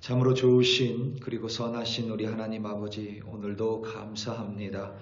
참으로 좋으신 그리고 선하신 우리 하나님 아버지, 오늘도 감사합니다.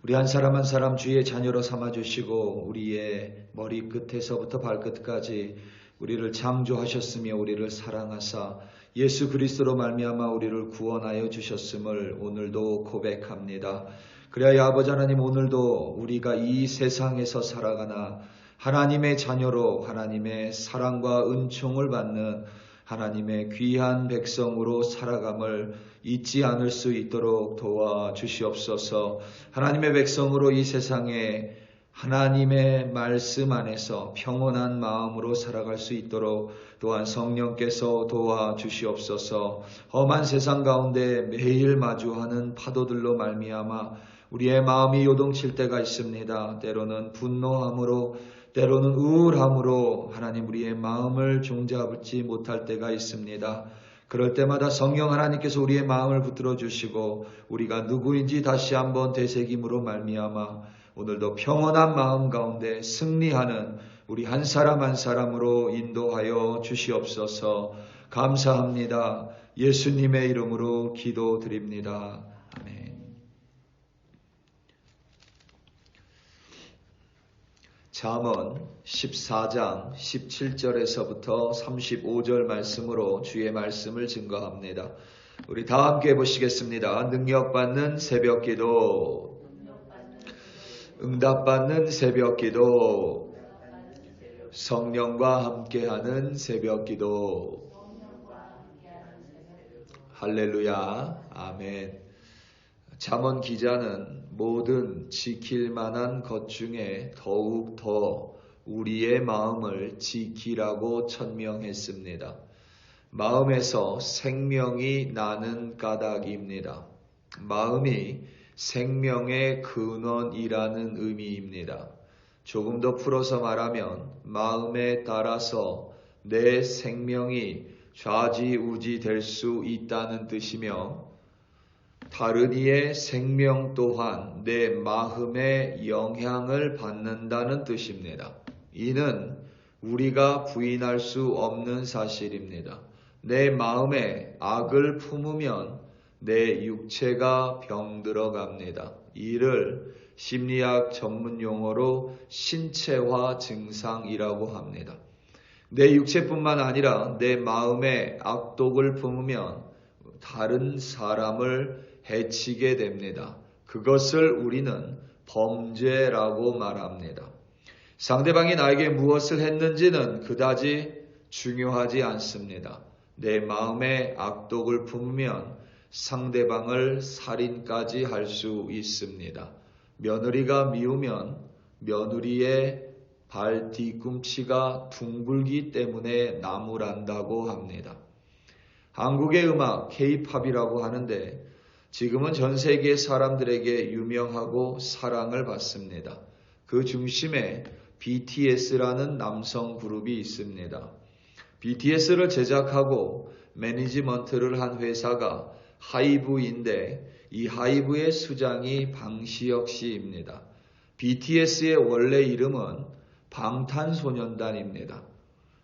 우리 한 사람 한 사람 주의 자녀로 삼아주시고 우리의 머리끝에서부터 발끝까지 우리를 창조하셨으며 우리를 사랑하사 예수 그리스도로 말미암아 우리를 구원하여 주셨음을 오늘도 고백합니다. 그래야 아버지 하나님, 오늘도 우리가 이 세상에서 살아가나 하나님의 자녀로 하나님의 사랑과 은총을 받는 하나님의 귀한 백성으로 살아감을 잊지 않을 수 있도록 도와주시옵소서. 하나님의 백성으로 이 세상에 하나님의 말씀 안에서 평온한 마음으로 살아갈 수 있도록 또한 성령께서 도와주시옵소서. 험한 세상 가운데 매일 마주하는 파도들로 말미암아 우리의 마음이 요동칠 때가 있습니다. 때로는 분노함으로, 때로는 우울함으로 하나님 우리의 마음을 종잡지 못할 때가 있습니다. 그럴 때마다 성령 하나님께서 우리의 마음을 붙들어 주시고 우리가 누구인지 다시 한번 되새김으로 말미암아 오늘도 평온한 마음 가운데 승리하는 우리 한 사람 한 사람으로 인도하여 주시옵소서. 감사합니다. 예수님의 이름으로 기도드립니다. 아멘. 잠언 14장 17절에서부터 35절 말씀으로 주의 말씀을 증거합니다. 우리 다 함께 보시겠습니다. 능력받는 새벽기도, 응답받는 새벽기도, 성령과 함께하는 새벽기도. 할렐루야. 아멘. 잠언 기자는 모든 지킬 만한 것 중에 더욱 더 우리의 마음을 지키라고 천명했습니다. 마음에서 생명이 나는 까닭입니다. 마음이 생명의 근원이라는 의미입니다. 조금 더 풀어서 말하면 마음에 따라서 내 생명이 좌지우지 될 수 있다는 뜻이며, 다른 이의 생명 또한 내 마음에 영향을 받는다는 뜻입니다. 이는 우리가 부인할 수 없는 사실입니다. 내 마음에 악을 품으면 내 육체가 병들어갑니다. 이를 심리학 전문 용어로 신체화 증상이라고 합니다. 내 육체뿐만 아니라 내 마음에 악독을 품으면 다른 사람을 해치게 됩니다. 그것을 우리는 범죄라고 말합니다. 상대방이 나에게 무엇을 했는지는 그다지 중요하지 않습니다. 내 마음에 악독을 품으면 상대방을 살인까지 할 수 있습니다. 며느리가 미우면 며느리의 발 뒤꿈치가 둥글기 때문에 나무란다고 합니다. 한국의 음악 K-팝이라고 하는데 지금은 전 세계 사람들에게 유명하고 사랑을 받습니다. 그 중심에 BTS라는 남성 그룹이 있습니다. BTS를 제작하고 매니지먼트를 한 회사가 하이브인데 이 하이브의 수장이 방시혁 씨입니다. BTS의 원래 이름은 방탄소년단입니다.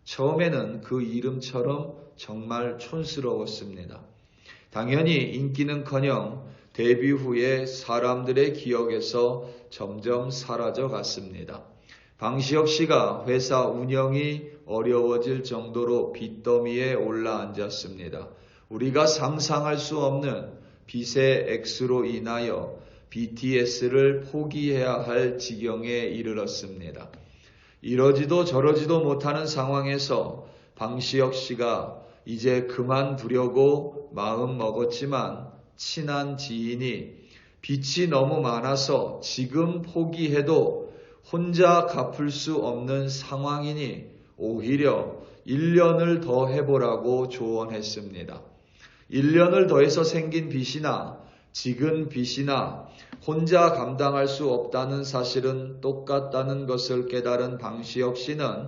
처음에는 그 이름처럼 정말 촌스러웠습니다. 당연히 인기는커녕 데뷔 후에 사람들의 기억에서 점점 사라져 갔습니다. 방시혁 씨가 회사 운영이 어려워질 정도로 빚더미에 올라앉았습니다. 우리가 상상할 수 없는 빚의 액수로 인하여 BTS를 포기해야 할 지경에 이르렀습니다. 이러지도 저러지도 못하는 상황에서 방시혁 씨가 이제 그만두려고 마음 먹었지만 친한 지인이 빚이 너무 많아서 지금 포기해도 혼자 갚을 수 없는 상황이니 오히려 1년을 더 해보라고 조언했습니다. 1년을 더해서 생긴 빚이나 지금 빚이나 혼자 감당할 수 없다는 사실은 똑같다는 것을 깨달은 방시혁 씨는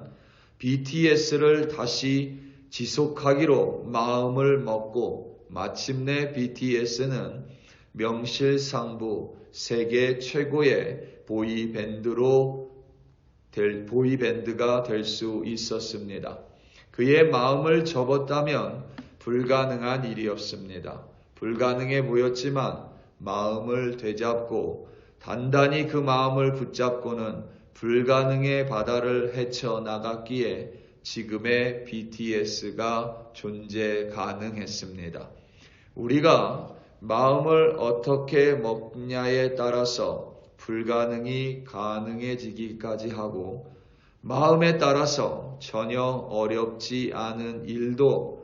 BTS를 다시 지속하기로 마음을 먹고 마침내 BTS는 명실상부 세계 최고의 보이밴드가 될 수 있었습니다. 그의 마음을 접었다면 불가능한 일이 없습니다. 불가능해 보였지만 마음을 되잡고 단단히 그 마음을 붙잡고는 불가능의 바다를 헤쳐나갔기에 지금의 BTS가 존재 가능했습니다. 우리가 마음을 어떻게 먹냐에 따라서 불가능이 가능해지기까지 하고 마음에 따라서 전혀 어렵지 않은 일도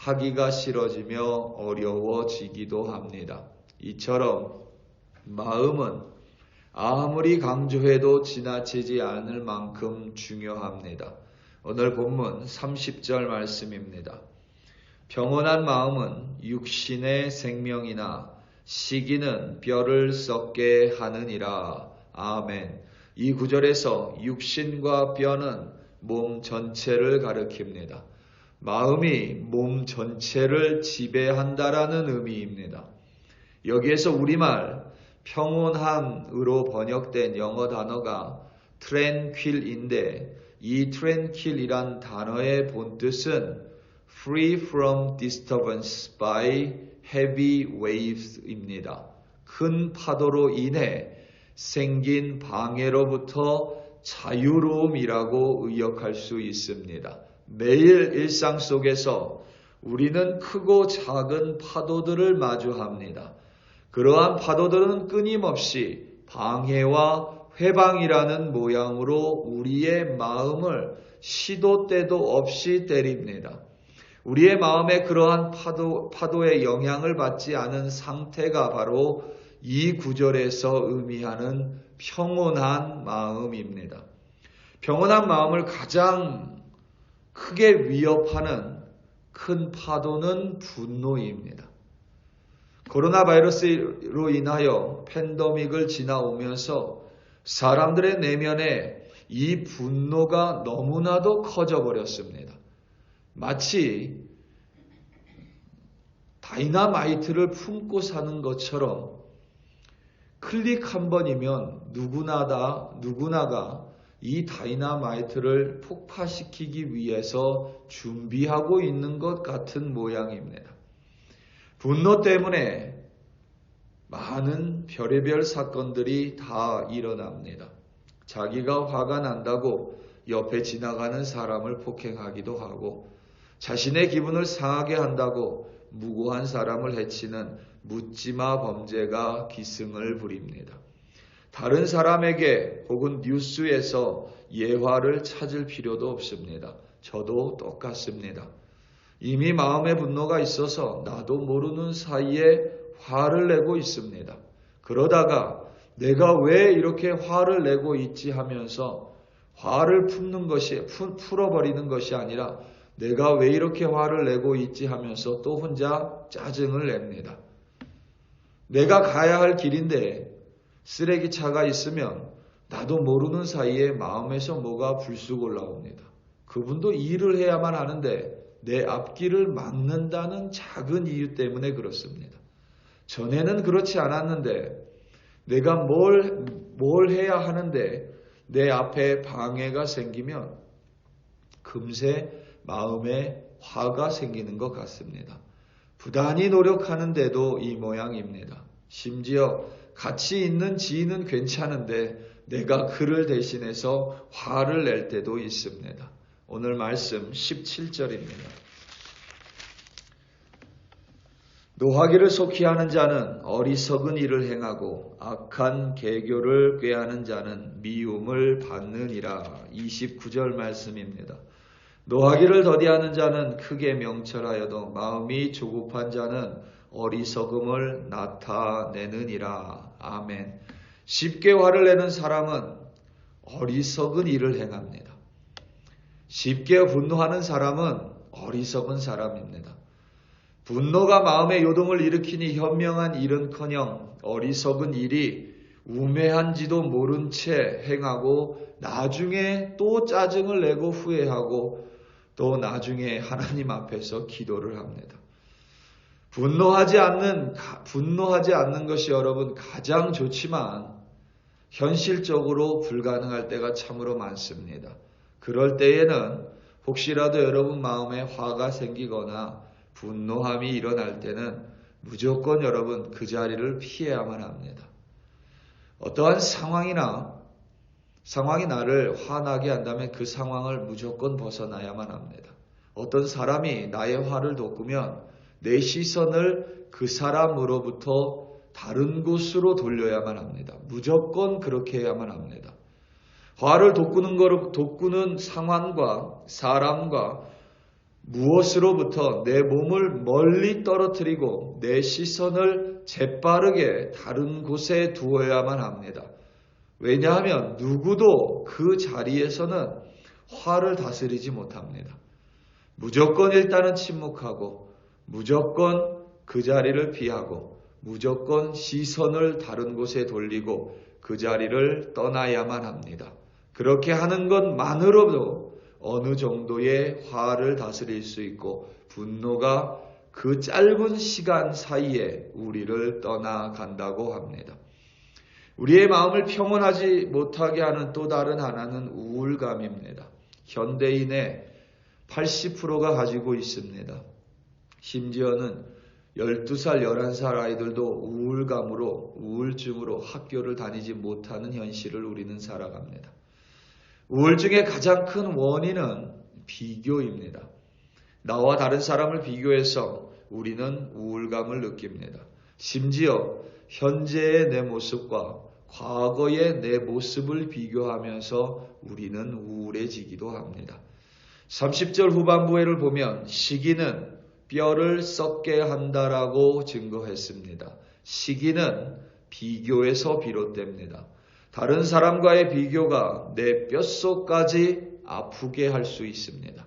하기가 싫어지며 어려워지기도 합니다. 이처럼 마음은 아무리 강조해도 지나치지 않을 만큼 중요합니다. 오늘 본문 30절 말씀입니다. 평온한 마음은 육신의 생명이나 시기는 뼈를 썩게 하느니라. 아멘. 이 구절에서 육신과 뼈는 몸 전체를 가리킵니다. 마음이 몸 전체를 지배한다라는 의미입니다. 여기에서 우리말 평온함으로 번역된 영어 단어가 tranquil인데 이 tranquil이란 단어의 본뜻은 free from disturbance by heavy waves입니다. 큰 파도로 인해 생긴 방해로부터 자유로움이라고 의역할 수 있습니다. 매일 일상 속에서 우리는 크고 작은 파도들을 마주합니다. 그러한 파도들은 끊임없이 방해와 회방이라는 모양으로 우리의 마음을 시도 때도 없이 때립니다. 우리의 마음에 그러한 파도의 영향을 받지 않은 상태가 바로 이 구절에서 의미하는 평온한 마음입니다. 평온한 마음을 가장 크게 위협하는 큰 파도는 분노입니다. 코로나 바이러스로 인하여 팬데믹을 지나오면서 사람들의 내면에 이 분노가 너무나도 커져 버렸습니다. 마치 다이너마이트를 품고 사는 것처럼 클릭 한 번이면 누구나가 이 다이너마이트를 폭파시키기 위해서 준비하고 있는 것 같은 모양입니다. 분노 때문에 많은 별의별 사건들이 다 일어납니다. 자기가 화가 난다고 옆에 지나가는 사람을 폭행하기도 하고 자신의 기분을 상하게 한다고 무고한 사람을 해치는 묻지마 범죄가 기승을 부립니다. 다른 사람에게 혹은 뉴스에서 예화를 찾을 필요도 없습니다. 저도 똑같습니다. 이미 마음의 분노가 있어서 나도 모르는 사이에 화를 내고 있습니다. 그러다가 내가 왜 이렇게 화를 내고 있지 하면서 화를 풀어버리는 것이 아니라 내가 왜 이렇게 화를 내고 있지 하면서 또 혼자 짜증을 냅니다. 내가 가야 할 길인데 쓰레기차가 있으면 나도 모르는 사이에 마음에서 뭐가 불쑥 올라옵니다. 그분도 일을 해야만 하는데 내 앞길을 막는다는 작은 이유 때문에 그렇습니다. 전에는 그렇지 않았는데 내가 뭘 해야 하는데 내 앞에 방해가 생기면 금세 마음에 화가 생기는 것 같습니다. 부단히 노력하는데도 이 모양입니다. 심지어 같이 있는 지인은 괜찮은데 내가 그를 대신해서 화를 낼 때도 있습니다. 오늘 말씀 17절입니다. 노하기를 속히 하는 자는 어리석은 일을 행하고 악한 계교를 꾀하는 자는 미움을 받느니라. 29절 말씀입니다. 노하기를 더디하는 자는 크게 명철하여도 마음이 조급한 자는 어리석음을 나타내느니라. 아멘. 쉽게 화를 내는 사람은 어리석은 일을 행합니다. 쉽게 분노하는 사람은 어리석은 사람입니다. 분노가 마음의 요동을 일으키니 현명한 일은커녕 어리석은 일이 우매한지도 모른 채 행하고 나중에 또 짜증을 내고 후회하고 또 나중에 하나님 앞에서 기도를 합니다. 분노하지 않는 것이 여러분 가장 좋지만 현실적으로 불가능할 때가 참으로 많습니다. 그럴 때에는 혹시라도 여러분 마음에 화가 생기거나 분노함이 일어날 때는 무조건 여러분 그 자리를 피해야만 합니다. 어떠한 상황이 나를 화나게 한다면 그 상황을 무조건 벗어나야만 합니다. 어떤 사람이 나의 화를 돋구면 내 시선을 그 사람으로부터 다른 곳으로 돌려야만 합니다. 무조건 그렇게 해야만 합니다. 화를 돋구는 상황과 사람과 무엇으로부터 내 몸을 멀리 떨어뜨리고 내 시선을 재빠르게 다른 곳에 두어야만 합니다. 왜냐하면 누구도 그 자리에서는 화를 다스리지 못합니다. 무조건 일단은 침묵하고 무조건 그 자리를 피하고 무조건 시선을 다른 곳에 돌리고 그 자리를 떠나야만 합니다. 그렇게 하는 것만으로도 어느 정도의 화를 다스릴 수 있고 분노가 그 짧은 시간 사이에 우리를 떠나간다고 합니다. 우리의 마음을 평온하지 못하게 하는 또 다른 하나는 우울감입니다. 현대인의 80%가 가지고 있습니다. 심지어는 12살, 11살 아이들도 우울증으로 학교를 다니지 못하는 현실을 우리는 살아갑니다. 우울증의 가장 큰 원인은 비교입니다. 나와 다른 사람을 비교해서 우리는 우울감을 느낍니다. 심지어 현재의 내 모습과 과거의 내 모습을 비교하면서 우리는 우울해지기도 합니다. 30절 후반부에를 보면 시기는 뼈를 썩게 한다라고 증거했습니다. 시기는 비교에서 비롯됩니다. 다른 사람과의 비교가 내 뼛속까지 아프게 할 수 있습니다.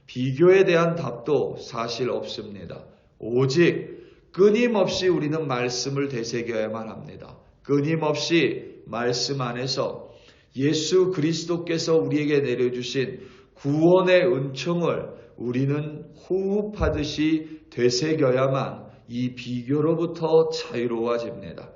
비교에 대한 답도 사실 없습니다. 오직 끊임없이 우리는 말씀을 되새겨야만 합니다. 끊임없이 말씀 안에서 예수 그리스도께서 우리에게 내려주신 구원의 은총을 우리는 호흡하듯이 되새겨야만 이 비교로부터 자유로워집니다.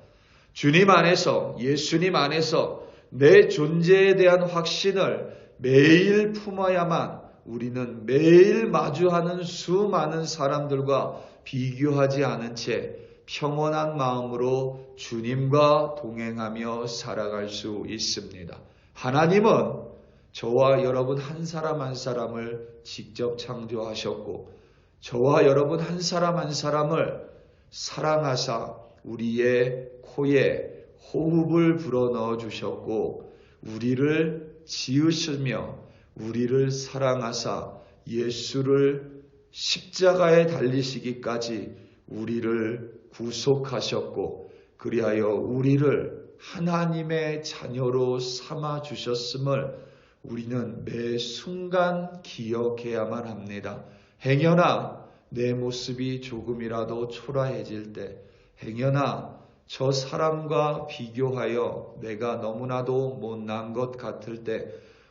주님 안에서, 예수님 안에서 내 존재에 대한 확신을 매일 품어야만 우리는 매일 마주하는 수많은 사람들과 비교하지 않은 채 평온한 마음으로 주님과 동행하며 살아갈 수 있습니다. 하나님은 저와 여러분 한 사람 한 사람을 직접 창조하셨고 저와 여러분 한 사람 한 사람을 사랑하사 우리의 코에 호흡을 불어넣어 주셨고 우리를 지으시며 우리를 사랑하사 예수를 십자가에 달리시기까지 우리를 구속하셨고 그리하여 우리를 하나님의 자녀로 삼아 주셨음을 우리는 매 순간 기억해야만 합니다. 행여나 내 모습이 조금이라도 초라해질 때, 행여나 저 사람과 비교하여 내가 너무나도 못난 것 같을 때,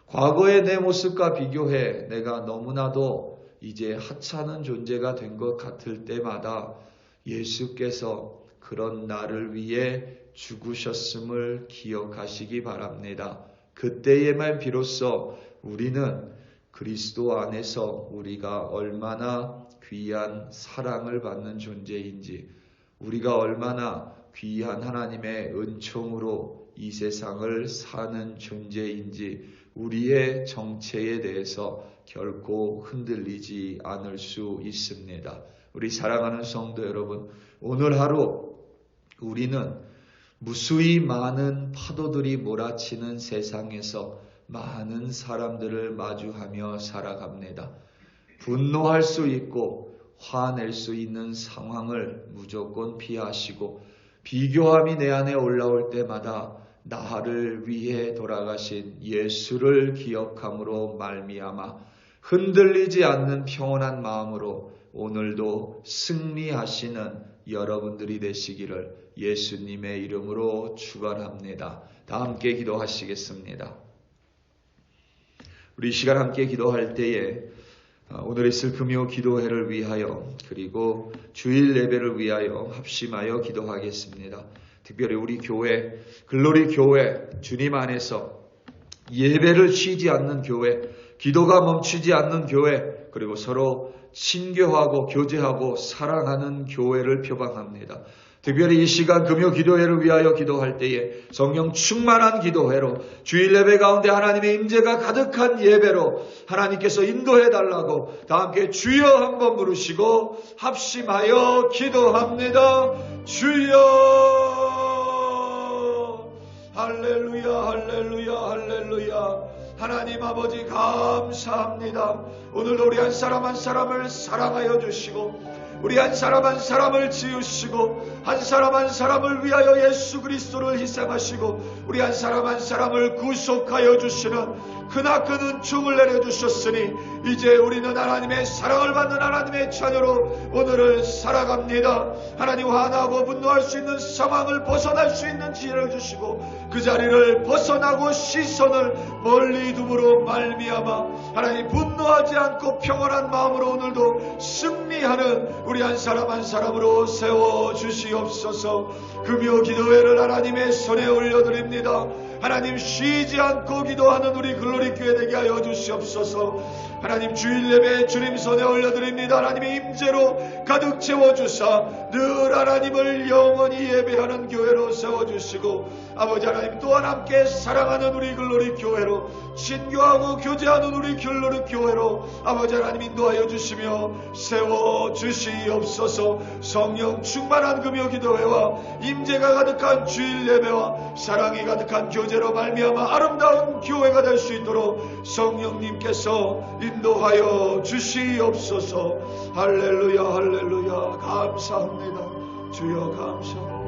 과거의 내 모습과 비교해 내가 너무나도 이제 하찮은 존재가 된 것 같을 때마다 예수께서 그런 나를 위해 죽으셨음을 기억하시기 바랍니다. 그때에만 비로소 우리는 그리스도 안에서 우리가 얼마나 귀한 사랑을 받는 존재인지, 우리가 얼마나 귀한 하나님의 은총으로 이 세상을 사는 존재인지 우리의 정체에 대해서 결코 흔들리지 않을 수 있습니다. 우리 사랑하는 성도 여러분, 오늘 하루 우리는 무수히 많은 파도들이 몰아치는 세상에서 많은 사람들을 마주하며 살아갑니다. 분노할 수 있고 화낼 수 있는 상황을 무조건 피하시고 비교함이 내 안에 올라올 때마다 나를 위해 돌아가신 예수를 기억함으로 말미암아 흔들리지 않는 평온한 마음으로 오늘도 승리하시는 여러분들이 되시기를 예수님의 이름으로 축원합니다. 다 함께 기도하시겠습니다. 우리 이 시간 함께 기도할 때에 오늘 있을 금요 기도회를 위하여 그리고 주일 예배를 위하여 합심하여 기도하겠습니다. 특별히 우리 교회, 글로리 교회, 주님 안에서 예배를 쉬지 않는 교회, 기도가 멈추지 않는 교회, 그리고 서로 친교하고 교제하고 사랑하는 교회를 표방합니다. 특별히 이 시간 금요 기도회를 위하여 기도할 때에 성령 충만한 기도회로 주일 예배 가운데 하나님의 임재가 가득한 예배로 하나님께서 인도해 달라고 다 함께 주여 한번 부르시고 합심하여 기도합니다. 주여 할렐루야 할렐루야 할렐루야. 하나님 아버지 감사합니다. 오늘도 우리 한 사람 한 사람을 사랑하여 주시고 우리 한 사람 한 사람을 지으시고 한 사람 한 사람을 위하여 예수 그리스도를 희생하시고 우리 한 사람 한 사람을 구속하여 주시는 크나큰 은총을 내려주셨으니 이제 우리는 하나님의 사랑을 받는 하나님의 자녀로 오늘을 살아갑니다. 하나님 화나고 분노할 수 있는 상황을 벗어날 수 있는 지혜를 주시고 그 자리를 벗어나고 시선을 멀리 둠으로 말미암아 하나님 분노하지 않고 평온한 마음으로 오늘도 승리하는 우리 한 사람 한 사람으로 세워주시옵소서. 금요 기도회를 하나님의 손에 올려드립니다. 하나님 쉬지 않고 기도하는 우리 글로리 교회 되게 하여 주시옵소서. 하나님 주일 예배 주님 손에 올려드립니다. 하나님의 임재로 가득 채워주사 늘 하나님을 영원히 예배하는 교회로 세워주시고 아버지 하나님 또한 함께 사랑하는 우리 글로리 교회로 친교하고 교제하는 우리 글로리 교회로 아버지 하나님 인도하여 주시며 세워주시옵소서. 성령 충만한 금요 기도회와 임재가 가득한 주일 예배와 사랑이 가득한 교제로 말미암아 아름다운 교회가 될 수 있도록 성령님께서 인도하여 주시옵소서. 할렐루야 할렐루야. 감사합니다. 주여 감사합니다.